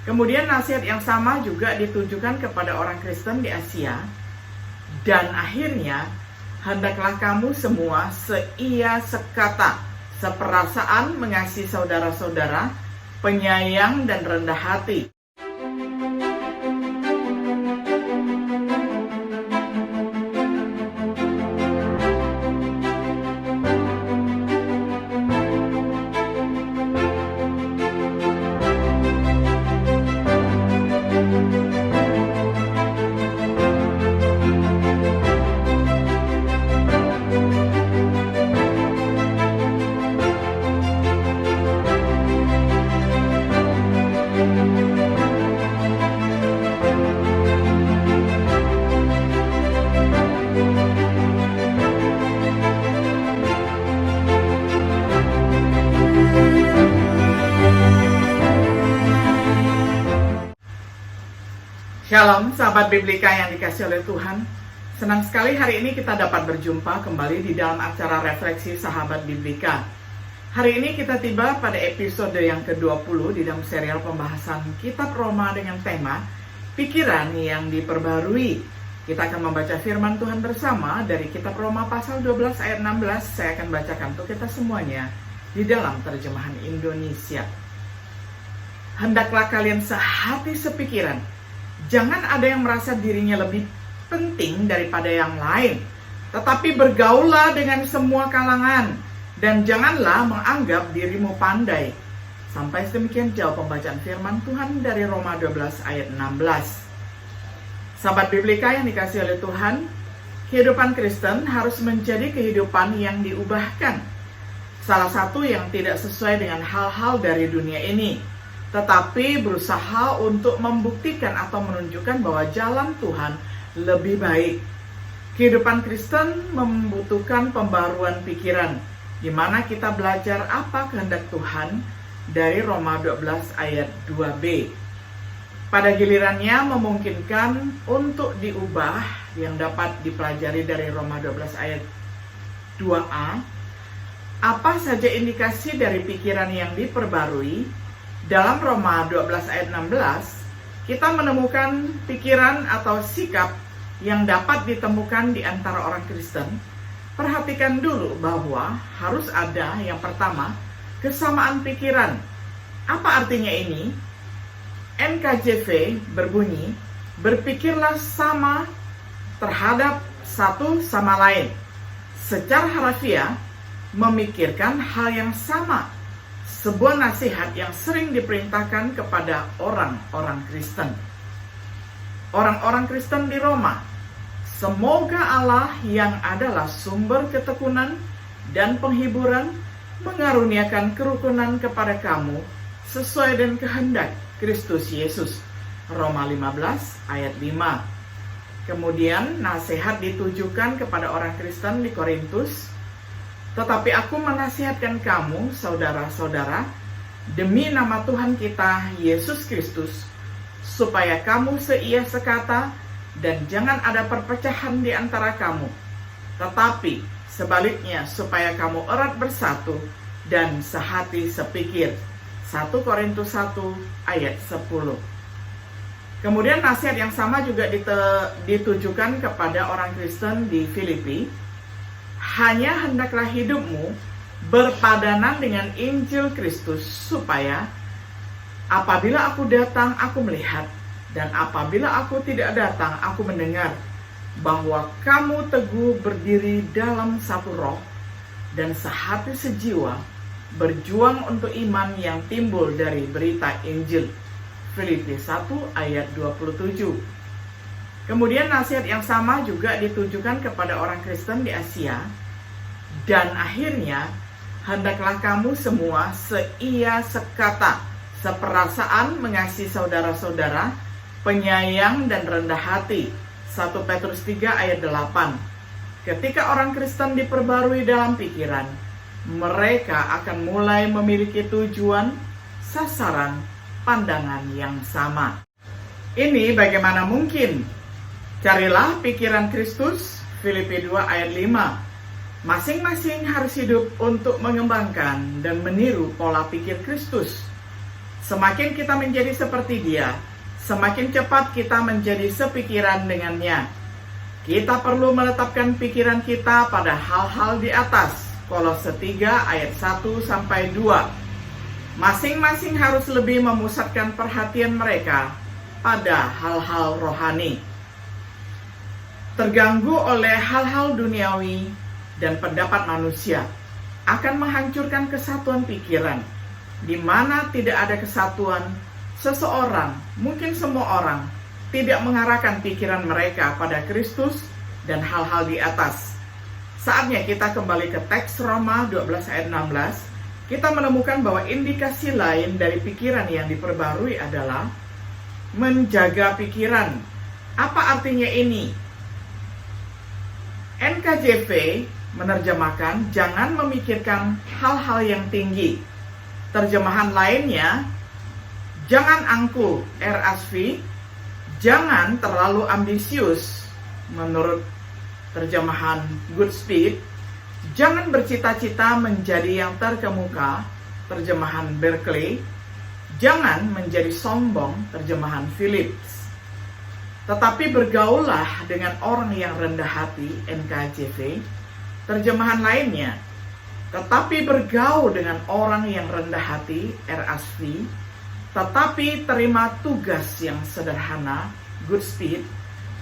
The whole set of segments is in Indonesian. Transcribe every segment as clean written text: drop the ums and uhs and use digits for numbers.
Kemudian nasihat yang sama juga ditujukan kepada orang Kristen di Asia. Dan akhirnya, hendaklah kamu semua seia sekata, seperasaan, mengasihi saudara-saudara, penyayang dan rendah hati. Shalom sahabat Biblika yang dikasih oleh Tuhan. Senang sekali hari ini kita dapat berjumpa kembali di dalam acara refleksi sahabat Biblika. Hari ini kita tiba pada episode yang ke-20 di dalam serial pembahasan Kitab Roma dengan tema Pikiran yang Diperbarui. Kita akan membaca firman Tuhan bersama dari Kitab Roma pasal 12 ayat 16. Saya akan bacakan untuk kita semuanya di dalam terjemahan Indonesia. Hendaklah kalian sehati sepikiran. Jangan ada yang merasa dirinya lebih penting daripada yang lain, tetapi bergaullah dengan semua kalangan, dan janganlah menganggap dirimu pandai. Sampai sedemikian jauh pembacaan firman Tuhan dari Roma 12 ayat 16. Sahabat Biblika yang dikasih oleh Tuhan, kehidupan Kristen harus menjadi kehidupan yang diubahkan. Salah satu yang tidak sesuai dengan hal-hal dari dunia ini, tetapi berusaha untuk membuktikan atau menunjukkan bahwa jalan Tuhan lebih baik. Kehidupan Kristen membutuhkan pembaruan pikiran, di mana kita belajar apa kehendak Tuhan dari Roma 12 ayat 2b. Pada gilirannya memungkinkan untuk diubah yang dapat dipelajari dari Roma 12 ayat 2a. Apa saja indikasi dari pikiran yang diperbarui? Dalam Roma 12 ayat 16, kita menemukan pikiran atau sikap yang dapat ditemukan di antara orang Kristen. Perhatikan dulu bahwa harus ada yang pertama, kesamaan pikiran. Apa artinya ini? NKJV berbunyi, berpikirlah sama terhadap satu sama lain. Secara harafiah, memikirkan hal yang sama. Sebuah nasihat yang sering diperintahkan kepada orang-orang Kristen. Orang-orang Kristen di Roma, semoga Allah yang adalah sumber ketekunan dan penghiburan mengaruniakan kerukunan kepada kamu sesuai dengan kehendak Kristus Yesus. Roma 15 ayat 5. Kemudian nasihat ditujukan kepada orang Kristen di Korintus. Tetapi aku menasihatkan kamu, saudara-saudara, demi nama Tuhan kita, Yesus Kristus, supaya kamu seia sekata dan jangan ada perpecahan di antara kamu. Tetapi sebaliknya, supaya kamu erat bersatu dan sehati sepikir. 1 Korintus 1 ayat 10. Kemudian nasihat yang sama juga ditujukan kepada orang Kristen di Filipi. Hanya hendaklah hidupmu berpadanan dengan Injil Kristus, supaya apabila aku datang, aku melihat, dan apabila aku tidak datang, aku mendengar, bahwa kamu teguh berdiri dalam satu roh, dan sehati sejiwa, berjuang untuk iman yang timbul dari berita Injil. Filipi 1 ayat 27. Kemudian nasihat yang sama juga ditujukan kepada orang Kristen di Asia. Dan akhirnya, hendaklah kamu semua seia sekata, seperasaan, mengasihi saudara-saudara, penyayang dan rendah hati. 1 Petrus 3 ayat 8. Ketika orang Kristen diperbarui dalam pikiran, mereka akan mulai memiliki tujuan, sasaran, pandangan yang sama. Ini bagaimana mungkin? Carilah pikiran Kristus, Filipi 2 ayat 5. Masing-masing harus hidup untuk mengembangkan dan meniru pola pikir Kristus. Semakin kita menjadi seperti Dia, semakin cepat kita menjadi sepikiran dengannya. Kita perlu meletakkan pikiran kita pada hal-hal di atas. Kolose 3 ayat 1-2. Masing-masing harus lebih memusatkan perhatian mereka pada hal-hal rohani. Terganggu oleh hal-hal duniawi dan pendapat manusia akan menghancurkan kesatuan pikiran. Di mana tidak ada kesatuan, seseorang, mungkin semua orang, tidak mengarahkan pikiran mereka pada Kristus dan hal-hal di atas. Saatnya kita kembali ke teks Roma 12 ayat 16. Kita menemukan bahwa indikasi lain dari pikiran yang diperbarui adalah menjaga pikiran. Apa artinya ini? NKJV menerjemahkan jangan memikirkan hal-hal yang tinggi. Terjemahan lainnya, jangan angkuh, RSV, jangan terlalu ambisius. Menurut terjemahan Goodspeed, jangan bercita-cita menjadi yang terkemuka, terjemahan Berkeley, jangan menjadi sombong, terjemahan Phillips. Tetapi bergaullah dengan orang yang rendah hati, NKJV. Terjemahan lainnya, tetapi bergaul dengan orang yang rendah hati, RSV. Tetapi terima tugas yang sederhana, Goodspeed.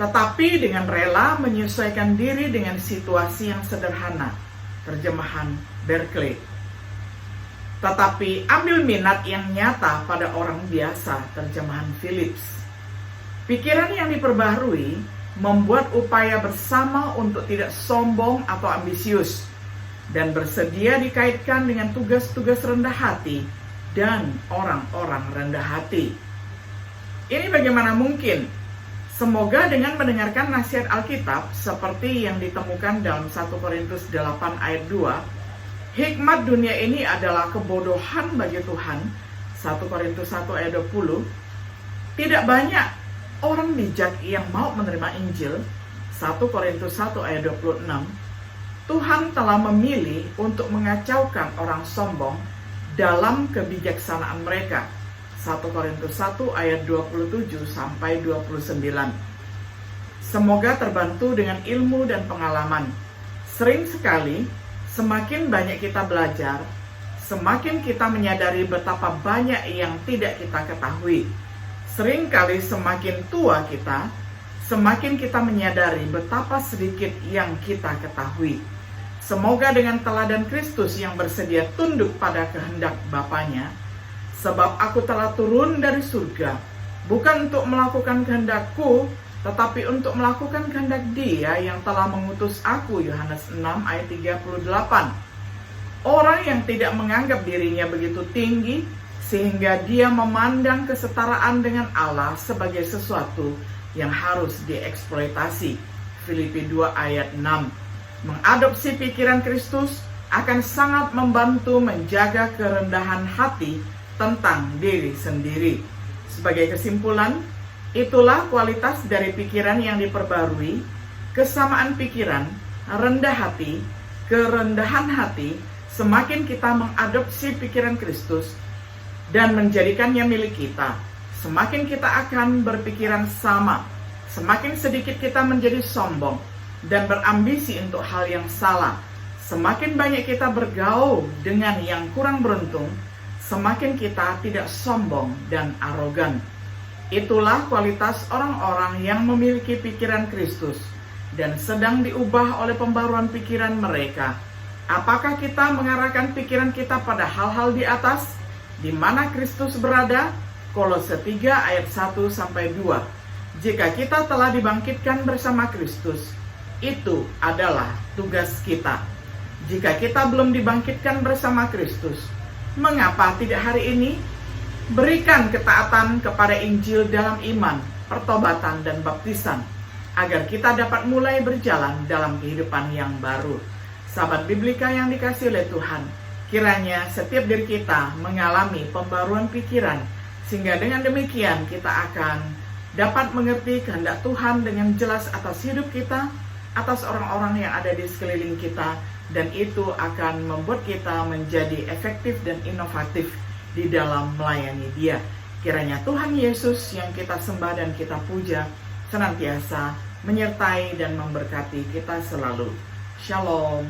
Tetapi dengan rela menyesuaikan diri dengan situasi yang sederhana, terjemahan Berkeley. Tetapi ambil minat yang nyata pada orang biasa, terjemahan Phillips. Pikiran yang diperbaharui membuat upaya bersama untuk tidak sombong atau ambisius dan bersedia dikaitkan dengan tugas-tugas rendah hati dan orang-orang rendah hati. Ini bagaimana mungkin? Semoga dengan mendengarkan nasihat Alkitab seperti yang ditemukan dalam 1 Korintus 8 ayat 2, hikmat dunia ini adalah kebodohan bagi Tuhan, 1 Korintus 1 ayat 20, tidak banyak orang bijak yang mau menerima Injil, 1 Korintus 1 ayat 26, Tuhan telah memilih untuk mengacaukan orang sombong dalam kebijaksanaan mereka, 1 Korintus 1 ayat 27-29. Semoga terbantu dengan ilmu dan pengalaman. Sering sekali, semakin banyak kita belajar, semakin kita menyadari betapa banyak yang tidak kita ketahui. Seringkali semakin tua kita, semakin kita menyadari betapa sedikit yang kita ketahui. Semoga dengan teladan Kristus yang bersedia tunduk pada kehendak Bapanya, sebab aku telah turun dari surga, bukan untuk melakukan kehendakku, tetapi untuk melakukan kehendak Dia yang telah mengutus aku, Yohanes 6 ayat 38. Orang yang tidak menganggap dirinya begitu tinggi, sehingga dia memandang kesetaraan dengan Allah sebagai sesuatu yang harus dieksploitasi. Filipi 2 ayat 6. Mengadopsi pikiran Kristus akan sangat membantu menjaga kerendahan hati tentang diri sendiri. Sebagai kesimpulan, itulah kualitas dari pikiran yang diperbarui, kesamaan pikiran, rendah hati, kerendahan hati. Semakin kita mengadopsi pikiran Kristus dan menjadikannya milik kita, semakin kita akan berpikiran sama. Semakin sedikit kita menjadi sombong dan berambisi untuk hal yang salah. Semakin banyak kita bergaul dengan yang kurang beruntung, semakin kita tidak sombong dan arogan. Itulah kualitas orang-orang yang memiliki pikiran Kristus dan sedang diubah oleh pembaruan pikiran mereka. Apakah kita mengarahkan pikiran kita pada hal-hal di atas, di mana Kristus berada? Kolose 3 ayat 1-2. Jika kita telah dibangkitkan bersama Kristus, itu adalah tugas kita. Jika kita belum dibangkitkan bersama Kristus, mengapa tidak hari ini? Berikan ketaatan kepada Injil dalam iman, pertobatan, dan baptisan, agar kita dapat mulai berjalan dalam kehidupan yang baru. Sahabat Biblika yang dikasihi oleh Tuhan, kiranya setiap diri kita mengalami pembaruan pikiran, sehingga dengan demikian kita akan dapat mengerti kehendak Tuhan dengan jelas atas hidup kita, atas orang-orang yang ada di sekeliling kita, dan itu akan membuat kita menjadi efektif dan inovatif di dalam melayani Dia. Kiranya Tuhan Yesus yang kita sembah dan kita puja senantiasa menyertai dan memberkati kita selalu. Shalom.